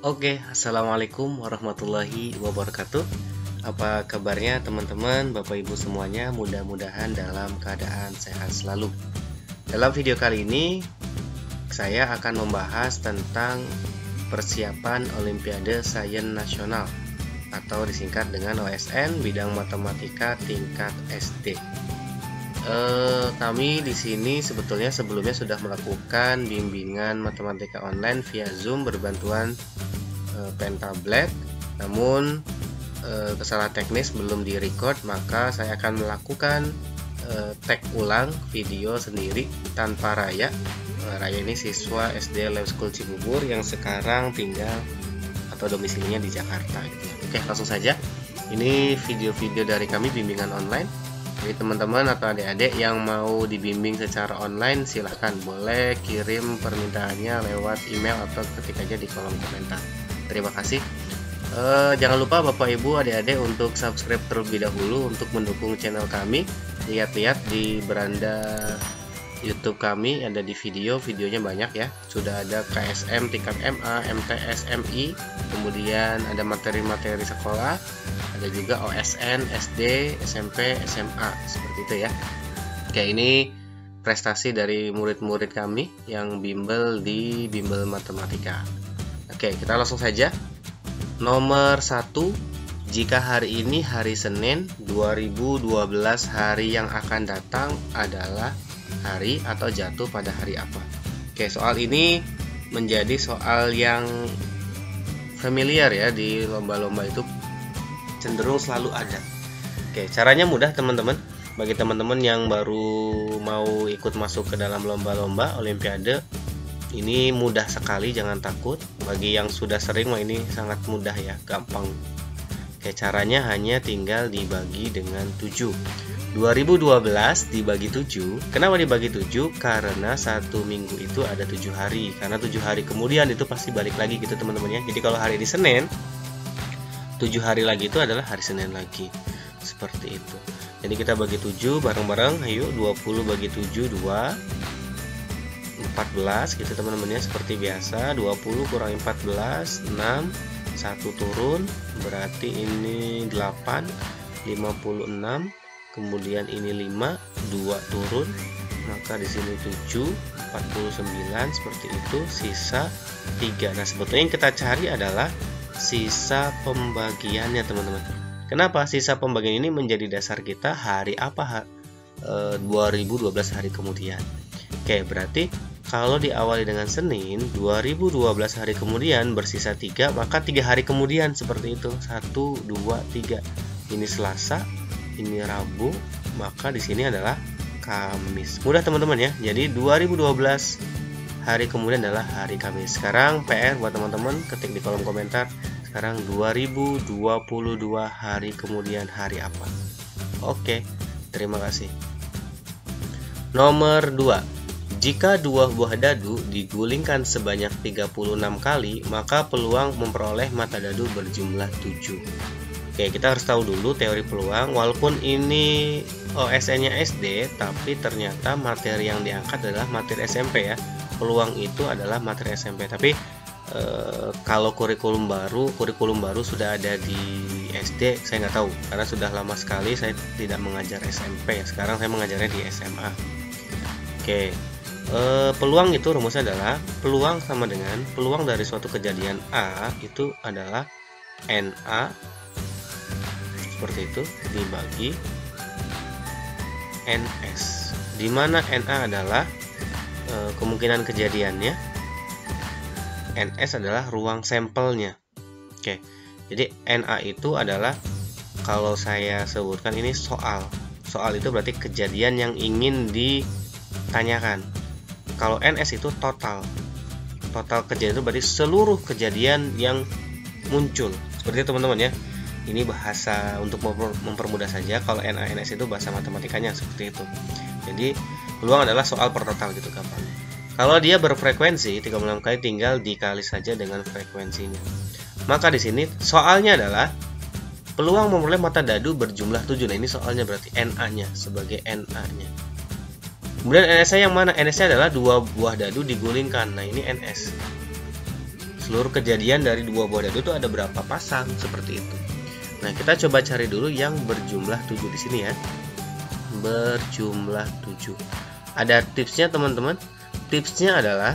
Oke, assalamualaikum warahmatullahi wabarakatuh. Apa kabarnya teman-teman, Bapak Ibu semuanya? Mudah-mudahan dalam keadaan sehat selalu. Dalam video kali ini, saya akan membahas tentang persiapan Olimpiade Sains Nasional atau disingkat dengan OSN bidang matematika tingkat SD. Kami di sini sebetulnya sebelumnya sudah melakukan bimbingan matematika online via Zoom berbantuan pen tablet, namun kesalahan teknis belum direcord, maka saya akan melakukan tag ulang video sendiri tanpa Raya. Raya ini siswa SD Live School Cibubur yang sekarang tinggal atau domisilinya di Jakarta gitu. Oke, langsung saja. Ini video-video dari kami bimbingan online. Jadi teman-teman atau adik-adik yang mau dibimbing secara online, silahkan boleh kirim permintaannya lewat email atau ketik aja di kolom komentar. Terima kasih. Jangan lupa Bapak Ibu adik-adik untuk subscribe terlebih dahulu untuk mendukung channel kami. Lihat-lihat di beranda YouTube kami ada di videonya banyak ya. Sudah ada KSM tingkat MA, MTS, MI, kemudian ada materi-materi sekolah, ada juga OSN, SD, SMP, SMA, seperti itu ya. Oke, ini prestasi dari murid-murid kami yang bimbel di Bimbel Matematika. Oke, kita langsung saja. Nomor 1, jika hari ini hari Senin 2012, hari yang akan datang adalah hari atau jatuh pada hari apa? Oke, soal ini menjadi soal yang familiar ya, di lomba-lomba itu cenderung selalu ada. Oke, caranya mudah teman-teman. Bagi teman-teman yang baru mau ikut masuk ke dalam lomba-lomba Olimpiade, ini mudah sekali, jangan takut. Bagi yang sudah sering, wah ini sangat mudah ya, gampang. Oke, caranya hanya tinggal dibagi dengan 7. 2012 dibagi 7. Kenapa dibagi 7? Karena satu minggu itu ada 7 hari. Karena 7 hari kemudian itu pasti balik lagi gitu teman-teman ya. Jadi kalau hari ini Senin, 7 hari lagi itu adalah hari Senin lagi. Seperti itu. Jadi kita bagi 7 bareng-bareng. Ayo, 20 bagi 7, 2. 14 gitu teman-teman ya, seperti biasa. 20 kurang 14, 6. 1 turun, berarti ini 8. 56. Kemudian ini 5, 2 turun, maka di sini 7, 49 seperti itu, sisa 3. Nah, sebetulnya yang kita cari adalah sisa pembagiannya teman-teman. Kenapa? Sisa pembagian ini menjadi dasar kita hari apa 2012 hari kemudian. Oke, berarti kalau diawali dengan Senin 2012 hari kemudian bersisa 3, maka 3 hari kemudian seperti itu. 1, 2, 3. Ini Selasa, ini Rabu, maka di sini adalah Kamis. Mudah teman-teman ya. Jadi 2012 hari kemudian adalah hari Kamis. Sekarang PR buat teman-teman, ketik di kolom komentar. Sekarang 2022 hari kemudian hari apa? Oke, terima kasih. Nomor 2. Jika dua buah dadu digulingkan sebanyak 36 kali, maka peluang memperoleh mata dadu berjumlah 7. Oke, kita harus tahu dulu teori peluang. Walaupun ini OSN-nya SD, tapi ternyata materi yang diangkat adalah materi SMP ya. Peluang itu adalah materi SMP. Tapi kalau kurikulum baru sudah ada di SD, saya nggak tahu karena sudah lama sekali saya tidak mengajar SMP. Sekarang saya mengajarnya di SMA. Oke, peluang itu rumusnya adalah peluang sama dengan peluang dari suatu kejadian A itu adalah NA seperti itu dibagi NS, di mana NA adalah kemungkinan kejadiannya, NS adalah ruang sampelnya. Oke, jadi NA itu adalah, kalau saya sebutkan ini soal itu berarti kejadian yang ingin ditanyakan. Kalau NS itu total kejadian, itu berarti seluruh kejadian yang muncul. Seperti itu teman-teman ya. Ini bahasa untuk mempermudah saja. Kalau NA/NS itu bahasa matematikanya seperti itu. Jadi peluang adalah soal per total gitu gampang. Kalau dia berfrekuensi 36 kali, tinggal dikali saja dengan frekuensinya. Maka di sini soalnya adalah peluang memperoleh mata dadu berjumlah 7. Nah, ini soalnya berarti NA-nya sebagai NA-nya. Kemudian NS-nya yang mana? NS-nya adalah 2 buah dadu digulingkan. Nah, ini NS. seluruh kejadian dari dua buah dadu itu ada berapa pasang, seperti itu. Nah, kita coba cari dulu yang berjumlah 7 di sini ya. Berjumlah 7. Ada tipsnya teman-teman. Tipsnya adalah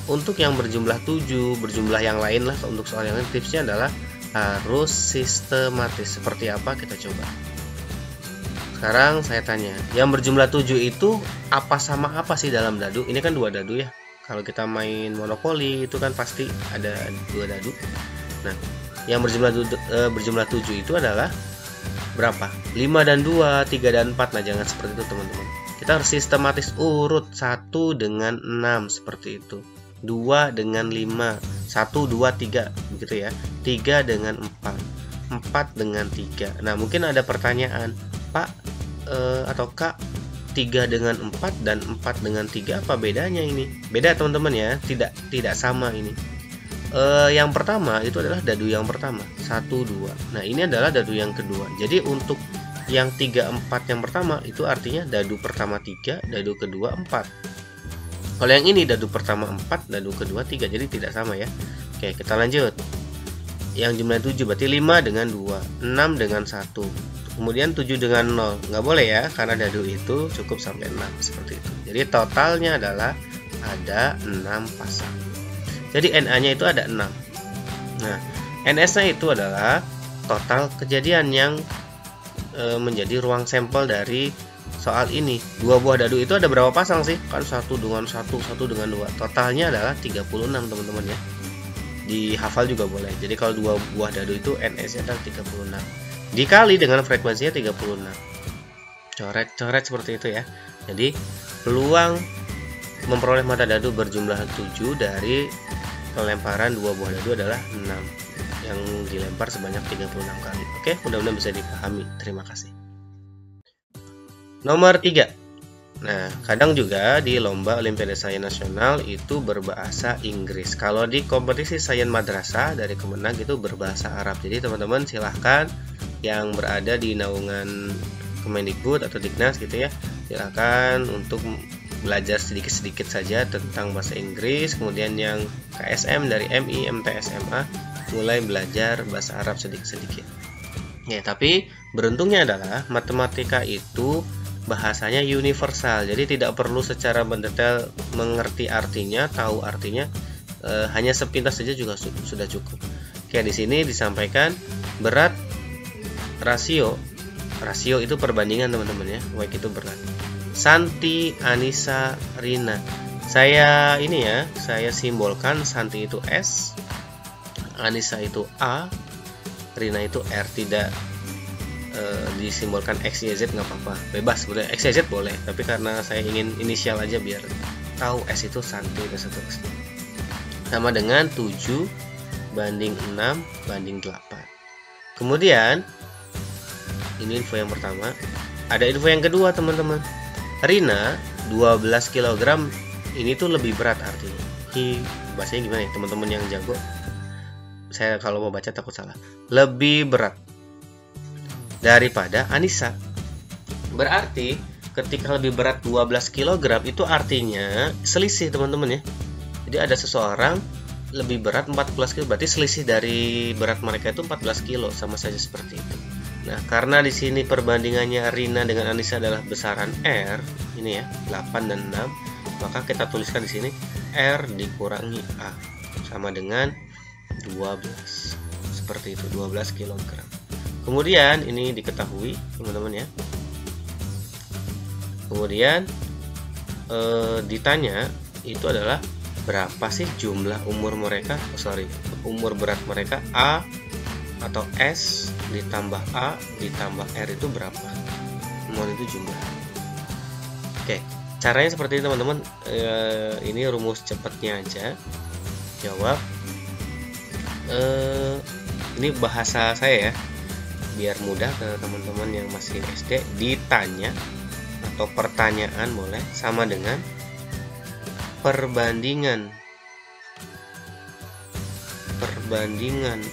untuk yang berjumlah 7, berjumlah yang lain lah, untuk soal yang lain tipsnya adalah harus sistematis. Seperti apa, kita coba. Sekarang saya tanya, yang berjumlah 7 itu apa sama apa sih dalam dadu? Ini kan 2 dadu ya. Kalau kita main monopoli itu kan pasti ada 2 dadu. Nah, yang berjumlah 7 itu adalah berapa? 5 dan 2, 3 dan 4. Nah, jangan seperti itu teman-teman. Kita harus sistematis urut 1 dengan 6 seperti itu. 2 dengan 5, 1, 2, 3 begitu ya. 3 dengan 4, 4 dengan 3. Nah, mungkin ada pertanyaan, Pak atau Kak, 3 dengan 4 dan 4 dengan 3 apa bedanya ini? Beda teman-teman ya, tidak sama ini. Yang pertama itu adalah dadu yang pertama, 1, 2. Nah, ini adalah dadu yang kedua. Jadi untuk yang 3, 4 yang pertama itu artinya dadu pertama 3, dadu kedua 4. Kalau yang ini dadu pertama 4, dadu kedua 3. Jadi tidak sama ya. Oke, kita lanjut. Yang jumlah 7 berarti 5 dengan 2, 6 dengan 1. Kemudian 7 dengan 0. Nggak boleh ya, karena dadu itu cukup sampai 6 seperti itu. Jadi totalnya adalah ada 6 pasang. Jadi NA-nya itu ada 6. Nah, NS-nya itu adalah total kejadian yang menjadi ruang sampel dari soal ini. 2 buah dadu itu ada berapa pasang sih? Kan 1 dengan 1, 1 dengan 2. Totalnya adalah 36 teman-teman ya. Dihafal juga boleh. Jadi kalau 2 buah dadu itu NS-nya adalah 36. Dikali dengan frekuensinya 36. Coret-coret seperti itu ya. Jadi peluang memperoleh mata dadu berjumlah 7 dari pelemparan 2 buah dadu adalah 6 yang dilempar sebanyak 36 kali. Oke, mudah-mudahan bisa dipahami. Terima kasih. Nomor 3. Nah, kadang juga di lomba Olimpiade Sains Nasional itu berbahasa Inggris. Kalau di kompetisi Sains Madrasah dari Kemenag itu berbahasa Arab. Jadi teman-teman silahkan yang berada di naungan Kemendikbud atau Diknas gitu ya, silahkan untuk belajar sedikit-sedikit saja tentang bahasa Inggris. Kemudian yang KSM dari MI, MTS, MA mulai belajar bahasa Arab sedikit-sedikit. Ya, tapi beruntungnya adalah matematika itu bahasanya universal. Jadi tidak perlu secara mendetail mengerti artinya, tahu artinya, hanya sepintas saja juga sudah cukup. Oke, di sini disampaikan berat rasio itu perbandingan teman-teman ya, baik itu berat. Santi, Anissa, Rina. Saya simbolkan Santi itu S, Anissa itu A, Rina itu R. Tidak disimbolkan X, Y, Z nggak apa-apa, bebas boleh, X, Y, Z boleh, tapi karena saya ingin inisial aja biar tahu S itu Santi dan seterusnya. Sama dengan 7 banding 6 banding 8. Kemudian ini info yang pertama. Ada info yang kedua teman-teman. Rina 12 kg ini tuh lebih berat artinya. Bahasanya gimana ya teman-teman yang jago? Saya kalau mau baca takut salah. Lebih berat daripada Anissa. Berarti ketika lebih berat 12 kg itu artinya selisih teman-teman ya. Jadi ada seseorang lebih berat 14 kg, berarti selisih dari berat mereka itu 14 kg, sama saja seperti itu. Nah, karena di sini perbandingannya Rina dengan Anissa adalah besaran R, ini ya, 8 dan 6, maka kita tuliskan di sini R dikurangi A sama dengan 12. Seperti itu, 12 kg. Kemudian ini diketahui, teman-teman ya. Kemudian ditanya itu adalah berapa sih jumlah umur mereka, umur berat mereka A atau S ditambah A ditambah R itu berapa? Mohon itu jumlah. Oke, caranya seperti ini teman-teman. Ini rumus cepatnya aja. Jawab. Ini bahasa saya ya, biar mudah ke teman-teman yang masih SD. Ditanya atau pertanyaan boleh, sama dengan perbandingan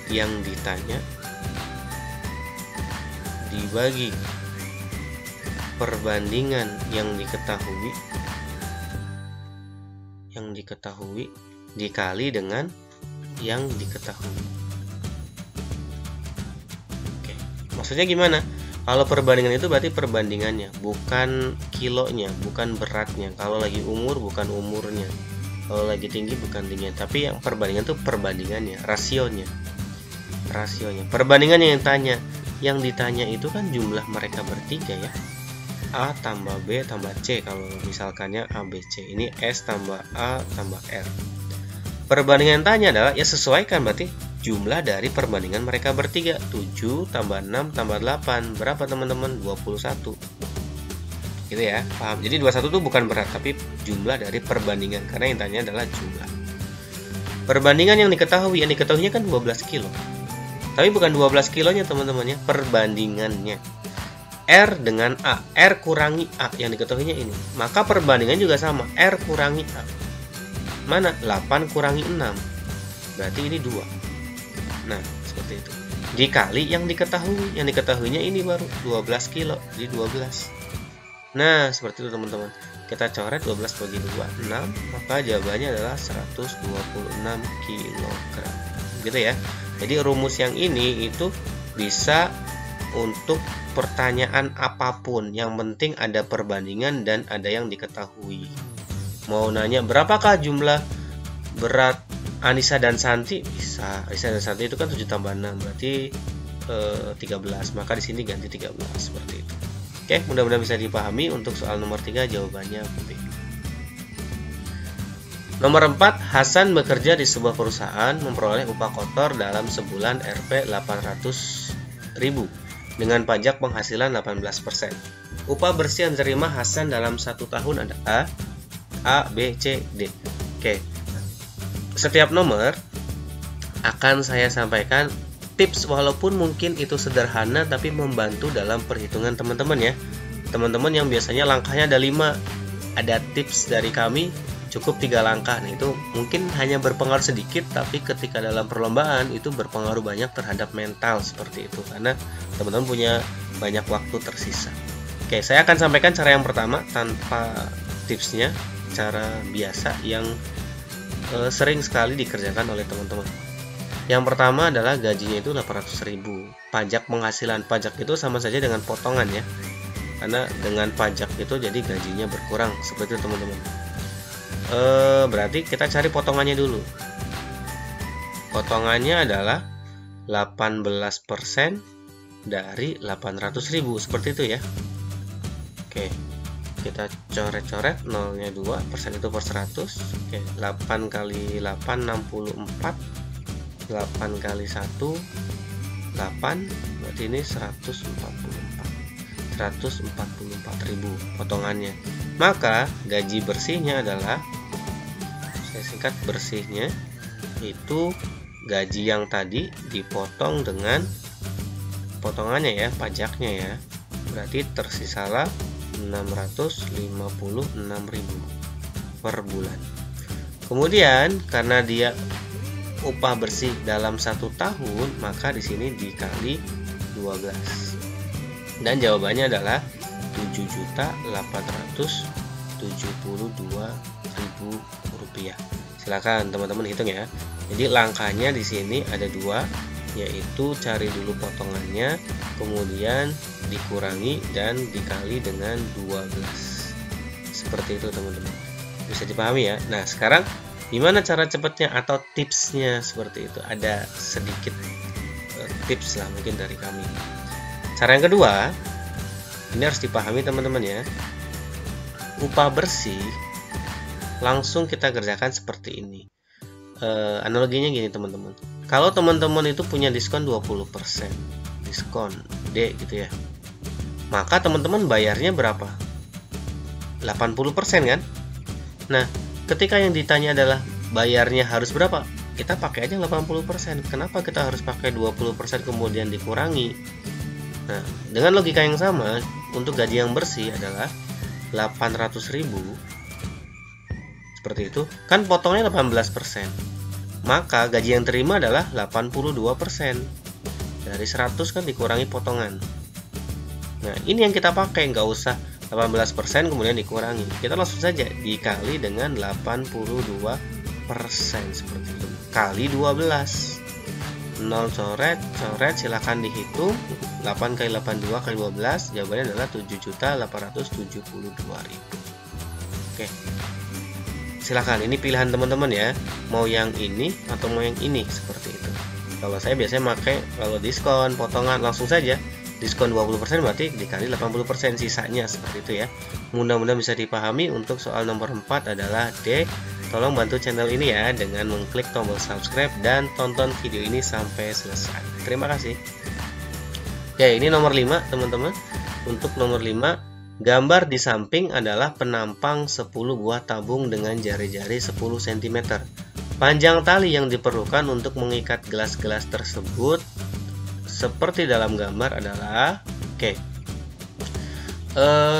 yang ditanya dibagi perbandingan yang diketahui dikali dengan yang diketahui. Oke, maksudnya gimana? Kalau perbandingan itu berarti perbandingannya, bukan kilonya, bukan beratnya. Kalau lagi umur bukan umurnya, kalau lagi tinggi bukan tingginya. Tapi yang perbandingan itu perbandingannya, rasionya. Perbandingan yang ditanya itu kan jumlah mereka bertiga ya. A tambah B tambah C, kalau misalkannya A B C. Ini S tambah A tambah R. Perbandingan yang tanya adalah ya sesuaikan, berarti jumlah dari perbandingan mereka bertiga. 7 tambah 6 tambah 8 berapa teman-teman? 21. Gitu ya, paham? Jadi 21 itu bukan berat, tapi jumlah dari perbandingan, karena yang tanya adalah jumlah. Perbandingan yang diketahuinya kan 12 kilo. Tapi bukan 12 kilonya teman-teman ya, perbandingannya. R dengan A, R kurangi A, yang diketahuinya ini. Maka perbandingan juga sama, R kurangi A. Mana? 8 kurangi 6. Berarti ini 2. Nah, seperti itu. Dikali yang diketahui. Yang diketahuinya ini baru 12 kilo. Jadi 12. Nah, seperti itu teman-teman. Kita coret 12 bagi 2, 6. Maka jawabannya adalah 126 kg. Gitu ya. Jadi rumus yang ini itu bisa untuk pertanyaan apapun. Yang penting ada perbandingan dan ada yang diketahui. Mau nanya berapakah jumlah berat Anissa dan Santi, bisa. Anissa dan Santi itu kan 7 tambah 6 berarti 13. Maka di sini ganti 13 seperti itu. Oke, mudah-mudahan bisa dipahami. Untuk soal nomor 3 jawabannya B. Nomor 4, Hasan bekerja di sebuah perusahaan memperoleh upah kotor dalam sebulan Rp 800.000 dengan pajak penghasilan 18%. Upah bersih yang diterima Hasan dalam 1 tahun ada A, B, C, D. Oke. Setiap nomor akan saya sampaikan tips, walaupun mungkin itu sederhana tapi membantu dalam perhitungan teman-teman ya. Teman-teman yang biasanya langkahnya ada 5, ada tips dari kami cukup 3 langkah. Nah, itu mungkin hanya berpengaruh sedikit, tapi ketika dalam perlombaan itu berpengaruh banyak terhadap mental seperti itu, karena teman-teman punya banyak waktu tersisa. Oke, saya akan sampaikan cara yang pertama tanpa tipsnya, cara biasa yang sering sekali dikerjakan oleh teman-teman. Yang pertama adalah gajinya itu 800.000. Pajak penghasilan, pajak itu sama saja dengan potongan ya, karena dengan pajak itu jadi gajinya berkurang seperti itu teman-teman. Berarti kita cari potongannya dulu. Potongannya adalah 18% dari 800.000 seperti itu ya. Oke, kita coret-coret, nolnya 2, persen itu per 100. Oke, 8 kali 8 64, 8 kali 1 8, berarti ini 144.000 potongannya. Maka gaji bersihnya adalah, saya singkat, bersihnya itu gaji yang tadi dipotong dengan potongannya ya, pajaknya ya, berarti tersisalah 656.000 per bulan. Kemudian karena dia upah bersih dalam 1 tahun, maka di sini dikali 12. Dan jawabannya adalah 7.872.000 rupiah. Silakan teman-teman hitung ya. Jadi langkahnya di sini ada 2, yaitu cari dulu potongannya, kemudian dikurangi dan dikali dengan 12. Seperti itu teman-teman. Bisa dipahami ya. Nah, sekarang gimana cara cepatnya atau tipsnya seperti itu? Ada sedikit tips lah mungkin dari kami. Cara yang kedua, ini harus dipahami teman-teman ya. Upah bersih langsung kita kerjakan seperti ini. Analoginya gini teman-teman. Kalau teman-teman itu punya diskon 20%, diskon D gitu ya, maka teman-teman bayarnya berapa? 80% kan? Nah, ketika yang ditanya adalah bayarnya harus berapa, kita pakai aja 80%. Kenapa kita harus pakai 20% kemudian dikurangi? Nah, dengan logika yang sama, untuk gaji yang bersih adalah 800.000, seperti itu, kan potongnya 18%. Maka gaji yang terima adalah 82%. Dari 100 kan dikurangi potongan. Nah, ini yang kita pakai, nggak usah 18% kemudian dikurangi. Kita langsung saja dikali dengan 82%. seperti itu, kali 12. 0 coret, silakan dihitung. 8 kali 82 kali 12, jawabannya adalah 7.872.000. Oke, silakan, ini pilihan teman-teman ya, mau yang ini atau mau yang ini, seperti itu. Kalau saya biasanya pakai, kalau diskon potongan langsung saja, diskon 20% berarti dikali 80% sisanya, seperti itu ya. Mudah-mudahan bisa dipahami. Untuk soal nomor 4 adalah D. Tolong bantu channel ini ya dengan mengklik tombol subscribe dan tonton video ini sampai selesai. Terima kasih. Ya, ini nomor 5 teman-teman. Untuk nomor 5, gambar di samping adalah penampang 10 buah tabung dengan jari-jari 10 cm. Panjang tali yang diperlukan untuk mengikat gelas-gelas tersebut seperti dalam gambar adalah,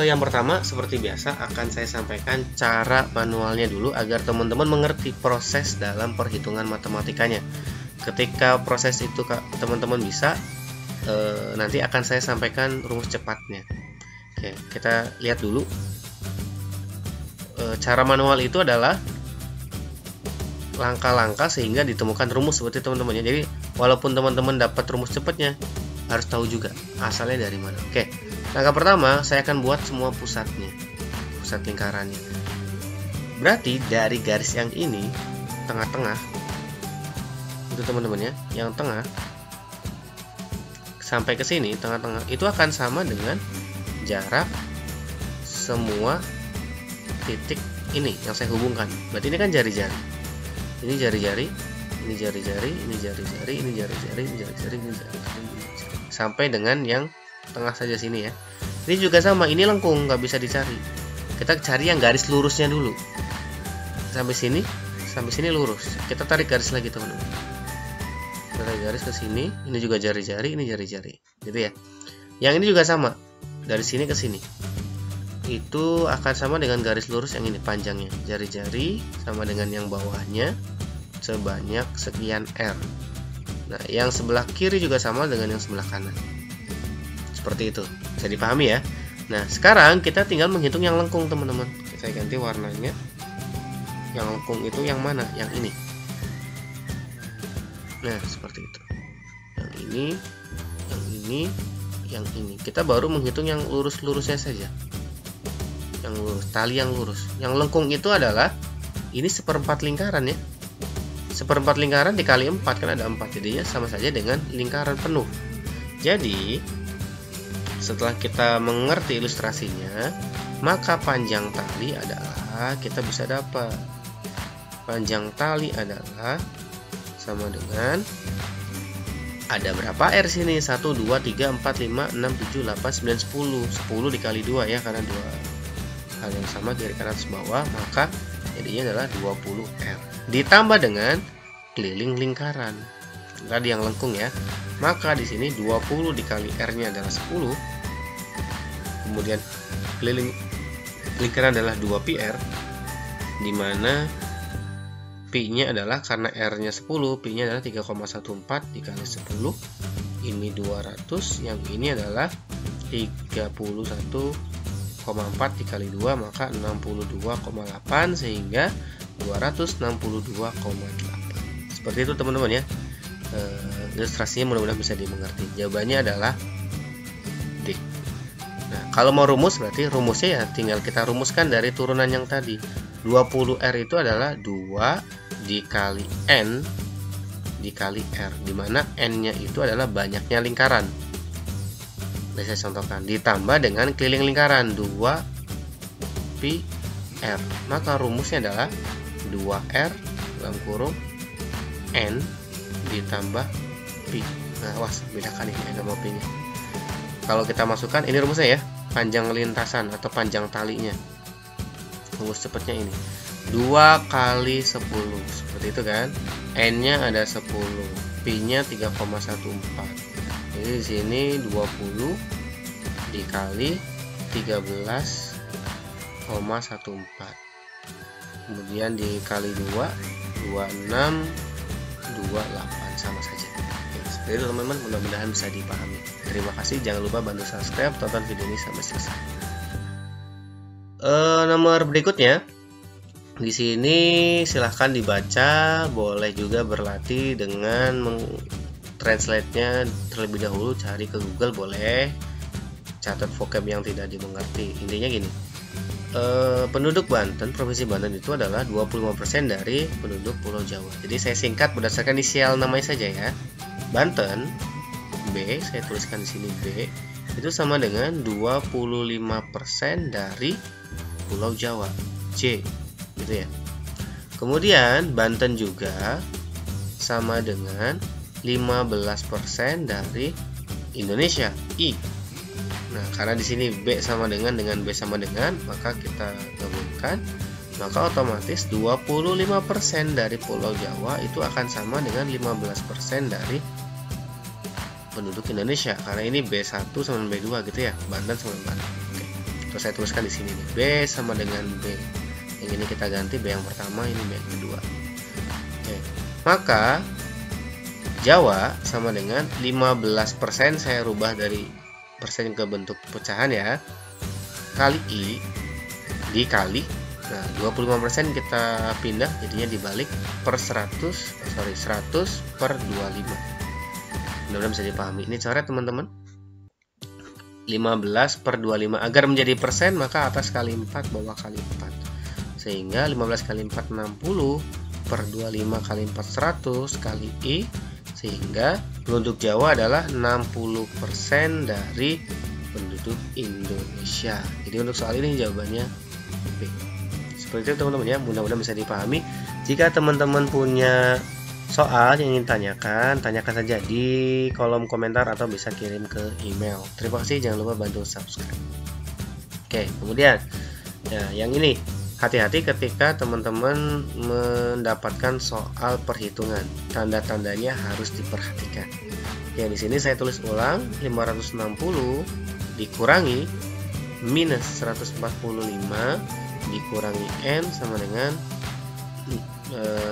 yang pertama, seperti biasa akan saya sampaikan cara manualnya dulu agar teman-teman mengerti proses dalam perhitungan matematikanya. Ketika proses itu teman-teman bisa, nanti akan saya sampaikan rumus cepatnya. Oke, kita lihat dulu. Cara manual itu adalah langkah-langkah sehingga ditemukan rumus seperti teman-teman ya. Jadi walaupun teman-teman dapat rumus cepatnya, harus tahu juga asalnya dari mana. Oke. Langkah pertama, saya akan buat semua pusatnya, pusat lingkarannya. Berarti dari garis yang ini, tengah-tengah, itu teman-teman ya, yang tengah, sampai ke sini, tengah-tengah, itu akan sama dengan jarak semua titik ini yang saya hubungkan. Berarti ini kan jari-jari. Ini jari-jari, ini jari-jari, ini jari-jari, ini jari-jari, ini jari-jari, ini jari-jari, sampai dengan yang tengah saja sini ya. Ini juga sama, ini lengkung, nggak bisa dicari. Kita cari yang garis lurusnya dulu. Sampai sini lurus. Kita tarik garis lagi teman-teman. Kita tarik garis ke sini. Ini juga jari-jari, ini jari-jari, gitu ya. Yang ini juga sama, dari sini ke sini. Itu akan sama dengan garis lurus yang ini panjangnya. Jari-jari sama dengan yang bawahnya sebanyak sekian R. Nah, yang sebelah kiri juga sama dengan yang sebelah kanan. Seperti itu, bisa dipahami ya. Nah, sekarang kita tinggal menghitung yang lengkung teman-teman. Saya ganti warnanya. Yang lengkung itu yang mana? Yang ini. Nah, seperti itu. Yang ini, yang ini, yang ini. Kita baru menghitung yang lurus-lurusnya saja. Yang lurus, tali yang lurus. Yang lengkung itu adalah, ini seperempat lingkaran ya. Seperempat lingkaran dikali 4, kan ada 4. Jadinya sama saja dengan lingkaran penuh. Jadi setelah kita mengerti ilustrasinya, maka panjang tali adalah, kita bisa dapat panjang tali adalah sama dengan, ada berapa R sini? 1, 2, 3, 4, 5, 6, 7, 8, 9, 10. 10 dikali 2 ya, karena dua hal yang sama kiri kanan atas bawah, maka jadinya adalah 20 R. Ditambah dengan keliling lingkaran. Tadi yang lengkung ya. Maka di sini 20 dikali R-nya adalah 10. Kemudian keliling lingkaran adalah 2πr, di mana pi-nya adalah, karena R-nya 10, pi-nya adalah 3,14 dikali 10. Ini 200, yang ini adalah 31,4 dikali 2, maka 62,8, sehingga 262,8. Seperti itu teman-teman ya. Ilustrasinya mudah-mudahan bisa dimengerti. Jawabannya adalah D. Nah, kalau mau rumus, berarti rumusnya ya tinggal kita rumuskan dari turunan yang tadi. 20R itu adalah 2 dikali N dikali R, dimana N-nya itu adalah banyaknya lingkaran. Nah, saya contohkan, ditambah dengan keliling lingkaran 2πr, maka rumusnya adalah 2R dalam kurung N ditambah pi. Nah, awas, bedakan ini sama pi-nya. Kalau kita masukkan, ini rumusnya ya, panjang lintasan atau panjang talinya. Rumus cepatnya ini 2 kali 10, seperti itu kan. N-nya ada 10, pi-nya 3,14. Jadi di sini 20 dikali 13,14. Kemudian dikali 2, 26, 28, sama saja. Oke, seperti itu teman-teman, mudah-mudahan bisa dipahami. Terima kasih, jangan lupa bantu subscribe, tonton video ini sampai selesai. Nomor berikutnya, Di sini silahkan dibaca, boleh juga berlatih dengan translate-nya terlebih dahulu, cari ke Google boleh, catat vocab yang tidak dimengerti. Intinya gini, penduduk Banten, Provinsi Banten itu adalah 25% dari penduduk Pulau Jawa. Jadi saya singkat berdasarkan inisial namanya saja ya. Banten, B, saya tuliskan di sini B, itu sama dengan 25% dari Pulau Jawa, C, gitu ya. Kemudian Banten juga sama dengan 15% dari Indonesia, I. Nah, karena di sini B sama dengan B sama dengan, maka kita gabungkan, maka otomatis 25% dari Pulau Jawa itu akan sama dengan 15% dari penduduk Indonesia, karena ini B1 sama B2 gitu ya, Banten sama Banten. Oke. Terus saya tuliskan di sini nih, B sama dengan B. Yang ini kita ganti B yang pertama, ini B yang kedua. Oke. Maka Jawa sama dengan 15%, saya rubah dari persen ke bentuk pecahan ya, kali I dikali, nah 25% kita pindah jadinya dibalik per 100 per 25. Mudah-mudahan bisa dipahami. Ini coret teman-teman, 15 per 25. Agar menjadi persen maka atas kali 4, bawah kali 4, sehingga 15 kali 4 60 per 25 kali 4 100 kali I, sehingga penduduk Jawa adalah 60% dari penduduk Indonesia. Jadi untuk soal ini jawabannya B. Seperti itu teman-teman ya, mudah-mudahan bisa dipahami. Jika teman-teman punya soal yang ingin tanyakan saja di kolom komentar atau bisa kirim ke email. Terima kasih, jangan lupa bantu subscribe. Oke, kemudian ya, yang ini hati-hati ketika teman-teman mendapatkan soal perhitungan, tanda-tandanya harus diperhatikan. Ya, di sini saya tulis ulang, 560 dikurangi minus 145 dikurangi N sama dengan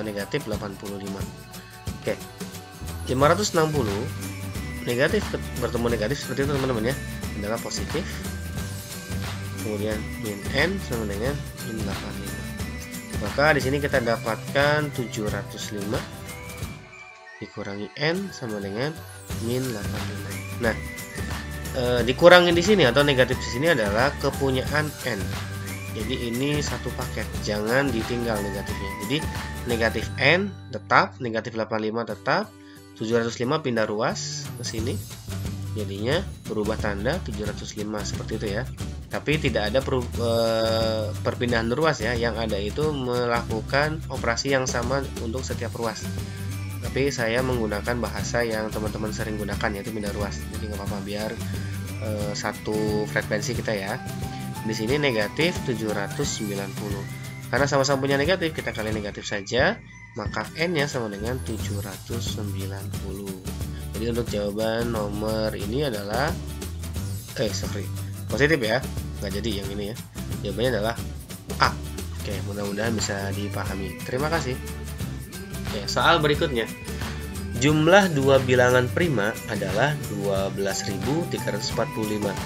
negatif 85. Oke, 560 negatif bertemu negatif seperti itu teman-teman ya, adalah positif. Kemudian min N sama dengan min 85. Maka di sini kita dapatkan 705 dikurangi N sama dengan min 85. Nah, dikurangi di sini atau negatif di sini adalah kepunyaan N. Jadi ini satu paket, jangan ditinggal negatifnya. Jadi negatif N tetap, negatif 85 tetap, 705 pindah ruas ke sini. Jadinya berubah tanda 705 seperti itu ya. Tapi tidak ada perpindahan ruas ya. Yang ada itu melakukan operasi yang sama untuk setiap ruas. Tapi saya menggunakan bahasa yang teman-teman sering gunakan, yaitu pindah ruas. Jadi nggak apa-apa, biar satu frekuensi kita ya. Di sini negatif 790. Karena sama-sama punya negatif, kita kali negatif saja, maka N-nya sama dengan 790. Jadi untuk jawaban nomor ini adalah positif ya, nggak jadi yang ini ya. Jawabannya adalah A. Oke, mudah-mudahan bisa dipahami. Terima kasih. Oke, soal berikutnya. Jumlah dua bilangan prima adalah 12.345.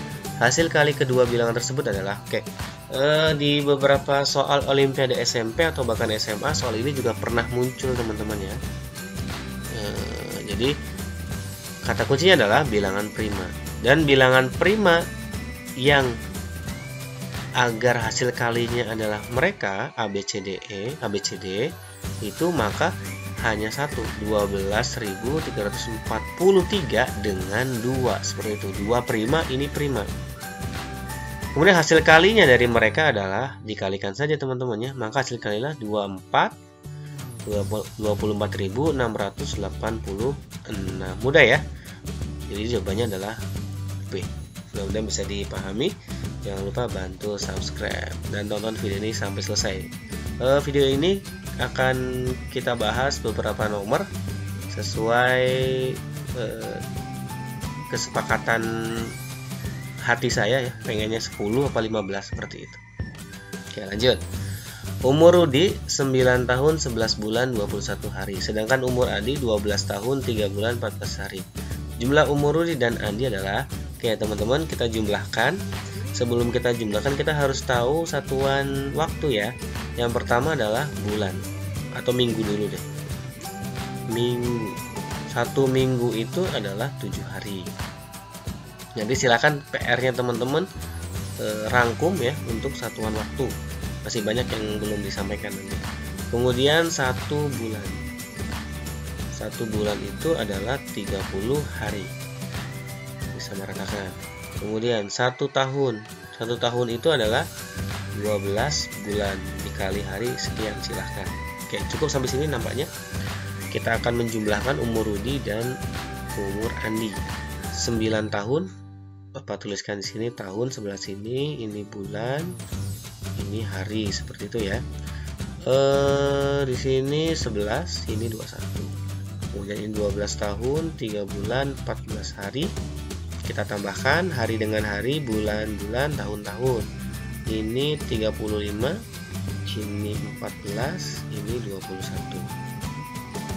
Hasil kali kedua bilangan tersebut adalah di beberapa soal Olimpiade SMP atau bahkan SMA, soal ini juga pernah muncul teman-teman ya. Jadi kata kuncinya adalah bilangan prima, dan bilangan prima yang agar hasil kalinya adalah mereka ABCD itu maka hanya satu, 12.343 dengan 2, seperti itu. 2 prima, ini prima. Kemudian hasil kalinya dari mereka adalah dikalikan saja teman-teman ya, maka hasil kalinya 24.686. Mudah ya. Jadi jawabannya adalah B. Mudah-mudahan bisa dipahami. Jangan lupa bantu subscribe dan tonton video ini sampai selesai. Video ini akan kita bahas beberapa nomor sesuai kesepakatan hati saya ya, pengennya 10 apa 15 seperti itu. Oke, lanjut. Umur Rudi 9 tahun 11 bulan 21 hari, sedangkan umur Adi 12 tahun 3 bulan 14 hari. Jumlah umur Rudi dan Adi adalah, oke teman-teman, kita jumlahkan. sebelum kita jumlahkan kita harus tahu satuan waktu ya. Yang pertama adalah bulan atau minggu dulu deh. Minggu. 1 minggu itu adalah 7 hari. Jadi silakan PR-nya teman-teman rangkum ya untuk satuan waktu. Masih banyak yang belum disampaikan nanti. Kemudian 1 bulan. 1 bulan itu adalah 30 hari. Bisa meratakan. Kemudian 1 tahun. 1 tahun itu adalah 12 bulan dikali hari sekian, silahkan. Oke, cukup sampai sini nampaknya. Kita akan menjumlahkan umur Rudi dan umur Andi. 9 tahun. Bapak tuliskan di sini tahun, sebelah sini ini bulan, ini hari, seperti itu ya. Di sini 11, ini 21. Kemudian ini 12 tahun, 3 bulan, 14 hari. Kita tambahkan hari dengan hari, bulan-bulan, tahun-tahun. Ini 35, ini 14, ini 21.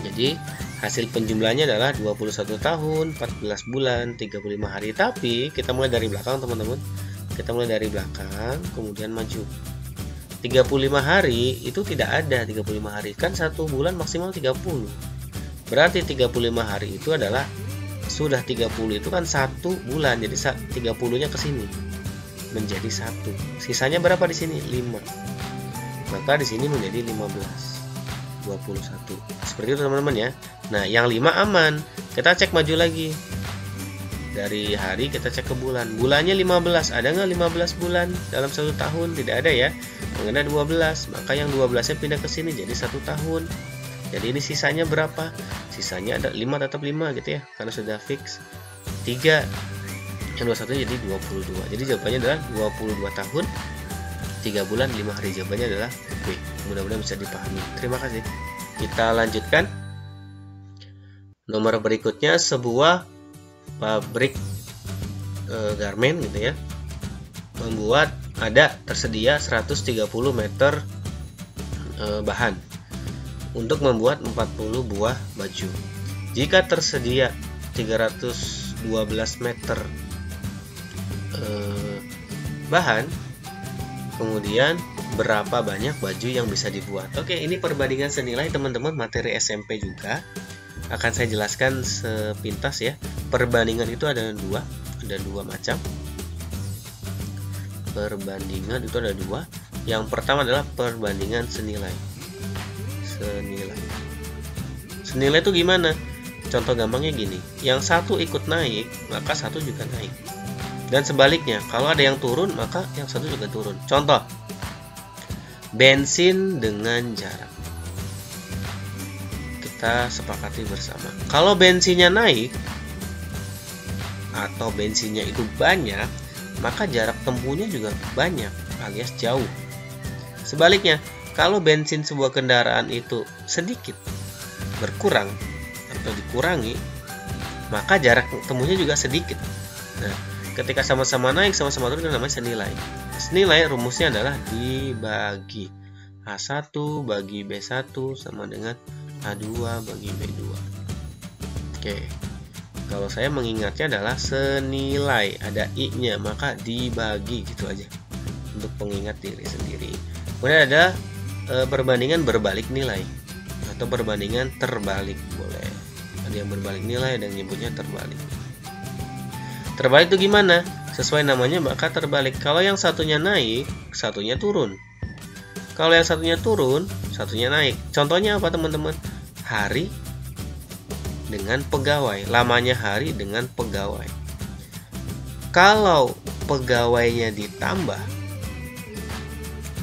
Jadi hasil penjumlahnya adalah 21 tahun, 14 bulan, 35 hari. Tapi kita mulai dari belakang teman-teman. Kita mulai dari belakang, kemudian maju. 35 hari itu tidak ada 35 hari. Kan 1 bulan maksimal 30. Berarti 35 hari itu adalah sudah 30 itu kan 1 bulan. Jadi 30-nya ke sini menjadi 1. Sisanya berapa di sini? 5. Maka di sini menjadi 15. 21. Seperti itu teman-teman ya. Nah, yang 5 aman. Kita cek maju lagi. Dari hari kita cek ke bulan. Bulannya 15. Ada nggak 15 bulan dalam 1 tahun? Tidak ada ya. Yang ada 12. Maka yang 12-nya pindah ke sini jadi 1 tahun. Jadi ini sisanya berapa? Sisanya ada 5, tetap 5 gitu ya. Karena sudah fix. 3. Yang 21 jadi 22. Jadi jawabannya adalah 22 tahun. 3 bulan 5 hari. Jawabannya adalah B. Mudah-mudahan bisa dipahami. Terima kasih. Kita lanjutkan. Nomor berikutnya, sebuah pabrik garmen gitu ya, membuat tersedia 130 meter bahan untuk membuat 40 buah baju. Jika tersedia 312 meter bahan, kemudian berapa banyak baju yang bisa dibuat? Oke, ini perbandingan senilai teman-teman, materi SMP juga. Akan saya jelaskan sepintas ya. Perbandingan itu ada dua macam. Perbandingan itu ada 2. Yang pertama adalah perbandingan senilai. Senilai itu gimana? Contoh gampangnya gini. Yang satu ikut naik, maka satu juga naik. Dan sebaliknya, kalau ada yang turun, maka yang satu juga turun. Contoh, bensin dengan jarak. Kita sepakati bersama. Kalau bensinnya naik atau bensinnya itu banyak, maka jarak tempuhnya juga banyak alias jauh. Sebaliknya, kalau bensin sebuah kendaraan itu sedikit berkurang atau dikurangi, maka jarak tempuhnya juga sedikit. Nah, ketika sama-sama naik, sama-sama turun, namanya senilai. Senilai rumusnya adalah dibagi A1 bagi B1 sama dengan A2 bagi B2. Oke. Kalau saya mengingatnya adalah senilai, ada I-nya, maka dibagi gitu aja. Untuk pengingat diri sendiri. Kemudian ada perbandingan berbalik nilai atau perbandingan terbalik, boleh. Ada yang berbalik nilai, ada yang nyebutnya terbalik. Terbalik itu gimana? Sesuai namanya maka terbalik. Kalau yang satunya naik, satunya turun. Kalau yang satunya turun, satunya naik. Contohnya apa teman-teman? Hari dengan pegawai. Lamanya hari dengan pegawai. Kalau pegawainya ditambah,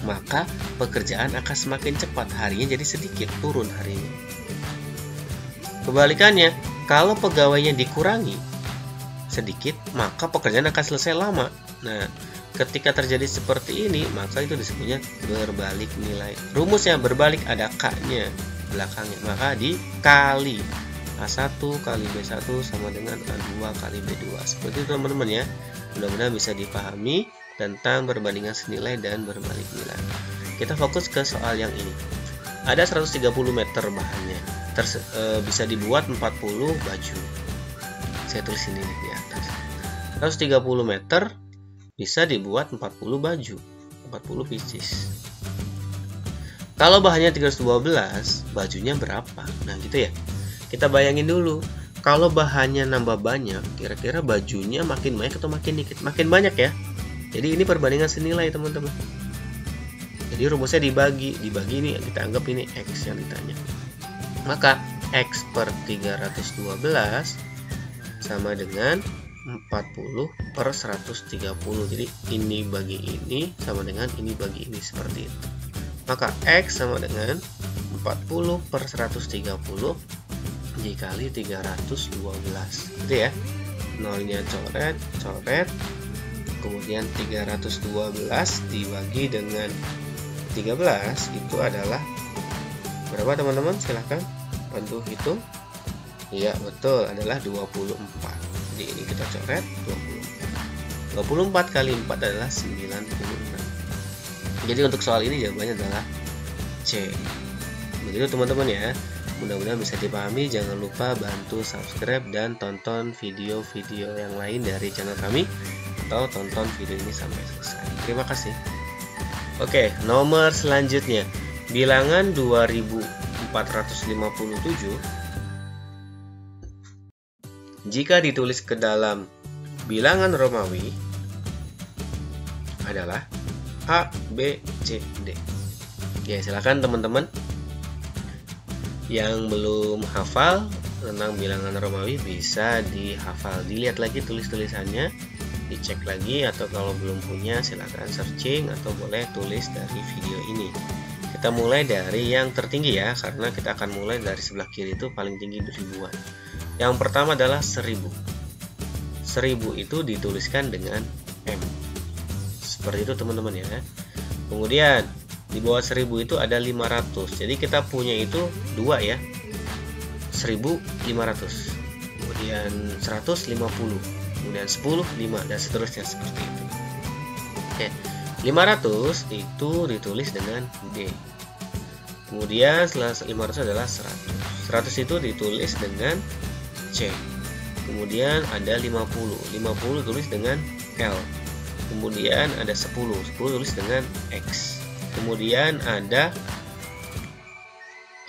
maka pekerjaan akan semakin cepat. Harinya jadi sedikit, turun harinya. Kebalikannya, kalau pegawainya dikurangi sedikit, maka pekerjaan akan selesai lama. Nah, ketika terjadi seperti ini, maka itu disebutnya berbalik nilai. Rumusnya berbalik, ada K-nya belakangnya, maka dikali A1 kali B1 sama dengan A2 kali B2. Seperti itu teman-teman ya. Mudah-mudahan bisa dipahami tentang perbandingan senilai dan berbalik nilai. Kita fokus ke soal yang ini. Ada 130 meter bahannya. Bisa dibuat 40 baju. Saya tulis ini di atas. 130 meter bisa dibuat 40 baju, 40 pieces. Kalau bahannya 312, bajunya berapa? Nah gitu ya. Kita bayangin dulu, kalau bahannya nambah banyak, kira-kira bajunya makin banyak atau makin dikit? Makin banyak ya. Jadi ini perbandingan senilai teman-teman. Jadi rumusnya dibagi ini kita anggap ini X yang ditanya. Maka X per 312 sama dengan 40 per 130. Jadi ini bagi ini sama dengan ini bagi ini, seperti itu. Maka X sama dengan 40 per 130 dikali 312, gitu ya. Nolnya coret, kemudian 312 dibagi dengan 13 itu adalah berapa teman-teman? Silahkan bantu hitung. Iya betul, adalah 24. Jadi ini kita coret 24. 24 kali 4 adalah 96. Jadi untuk soal ini jawabannya adalah C. Begitu teman-teman ya. Mudah-mudahan bisa dipahami. Jangan lupa bantu subscribe dan tonton video-video yang lain dari channel kami, atau tonton video ini sampai selesai. Terima kasih. Oke, nomor selanjutnya. Bilangan 2457 jika ditulis ke dalam bilangan Romawi adalah A, B, C, D. Oke, silakan teman-teman yang belum hafal tentang bilangan Romawi bisa dihafal, dilihat lagi tulis-tulisannya, dicek lagi, atau kalau belum punya silakan searching atau boleh tulis dari video ini. Kita mulai dari yang tertinggi ya, karena kita akan mulai dari sebelah kiri itu paling tinggi ribuan. Yang pertama adalah 1000. 1000 itu dituliskan dengan M. Seperti itu teman-teman ya. Kemudian di bawah 1000 itu ada 500. Jadi kita punya itu 2 ya. 1500. Kemudian 150. Kemudian 10, 5 dan seterusnya seperti itu. Oke. 500 itu ditulis dengan D. Kemudian setelah 500 adalah 100. 100 itu ditulis dengan C. Kemudian ada 50. 50 ditulis dengan L. Kemudian ada 10 tulis dengan X. Kemudian ada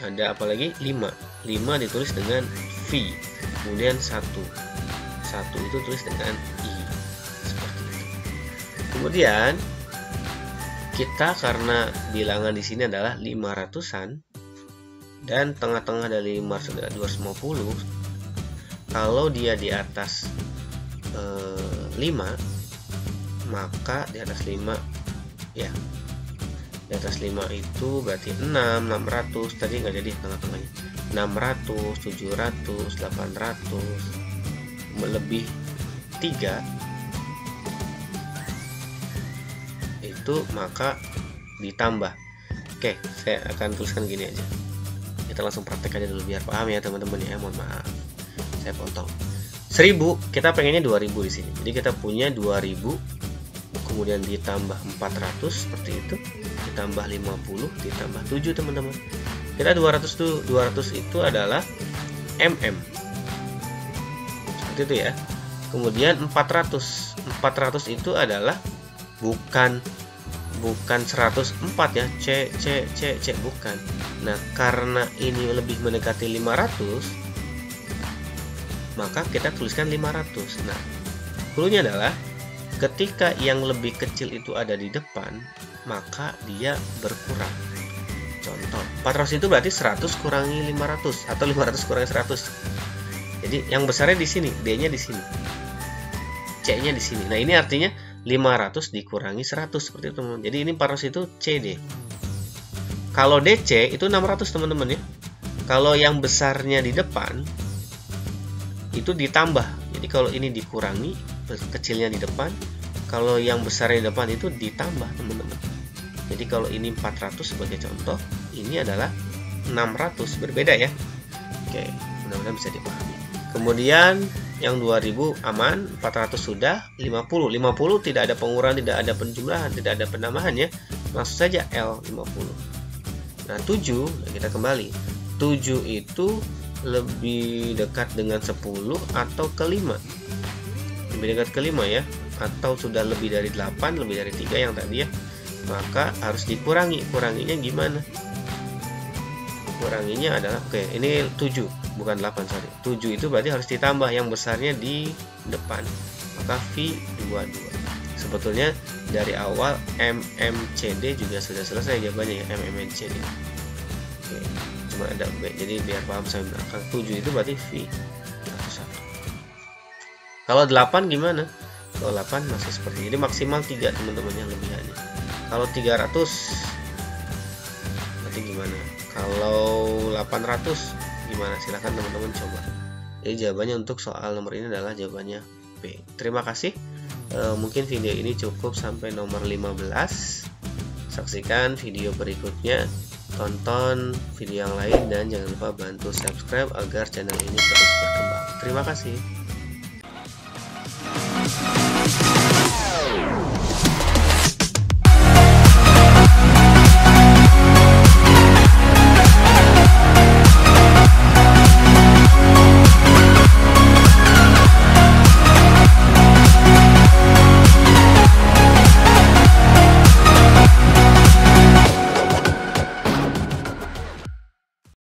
apa lagi? 5 ditulis dengan V. Kemudian 1 itu tulis dengan I. Seperti itu. Kemudian kita karena bilangan di sini adalah 500-an dan tengah-tengah dari 500 adalah 250. Kalau dia di atas 5, maka di atas 5 ya, di atas 5 itu berarti 600 tadi nggak jadi tengah-tengahnya, 600, 700, 800 melebih 3 itu maka ditambah. Oke, saya akan tuliskan gini aja, kita langsung praktek aja dulu biar paham ya teman-teman ya. Mohon maaf saya potong. 1000 kita pengennya 2000 di sini, jadi kita punya 2000 kemudian ditambah 400 seperti itu, ditambah 50 ditambah 7 teman-teman. Kita 200 itu adalah mm seperti itu ya. Kemudian 400 itu adalah bukan 104 ya, C bukan. Nah karena ini lebih mendekati 500 maka kita tuliskan 500. Nah cluenya adalah ketika yang lebih kecil itu ada di depan, maka dia berkurang. Contoh, 400 itu berarti 100 kurangi 500 atau 500 kurangi 100. Jadi yang besarnya di sini, D-nya di sini, C-nya di sini. Nah, ini artinya 500 dikurangi 100 seperti itu, teman-teman. Jadi ini 400 itu CD. Kalau DC itu 600, teman-teman ya. Kalau yang besarnya di depan itu ditambah. Jadi kalau ini dikurangi, kecilnya di depan, kalau yang besar di depan itu ditambah teman-teman. Jadi kalau ini 400 sebagai contoh, ini adalah 600, berbeda ya. Oke, mudah-mudahan bisa dipahami. Kemudian yang 2000 aman, 400 sudah, 50 tidak ada pengurangan, tidak ada penjumlahan, tidak ada penambahan ya, langsung saja L 50. Nah 7, kita kembali, 7 itu lebih dekat dengan 10 atau ke 5? Lebih dekat ke 5 ya. atau sudah lebih dari 8, lebih dari 3 yang tadi ya, maka harus dikurangi. Kuranginya gimana? Kuranginya adalah, oke, ini 7 bukan 8, sorry, 7 itu berarti harus ditambah yang besarnya di depan, maka V22. Sebetulnya dari awal MMCD juga sudah selesai jawabannya ya, MMCD. Oke, cuma ada B, jadi biar paham saya belakang. 7 itu berarti V21. Kalau 8 gimana? Kalau 8 masih seperti ini, maksimal 3 teman-teman yang lebihannya. Kalau 300 berarti gimana? Kalau 800 gimana? Silahkan teman-teman coba. Jadi jawabannya untuk soal nomor ini adalah jawabannya B. Terima kasih. Mungkin video ini cukup sampai nomor 15. Saksikan video berikutnya, tonton video yang lain, dan jangan lupa bantu subscribe agar channel ini terus berkembang. Terima kasih.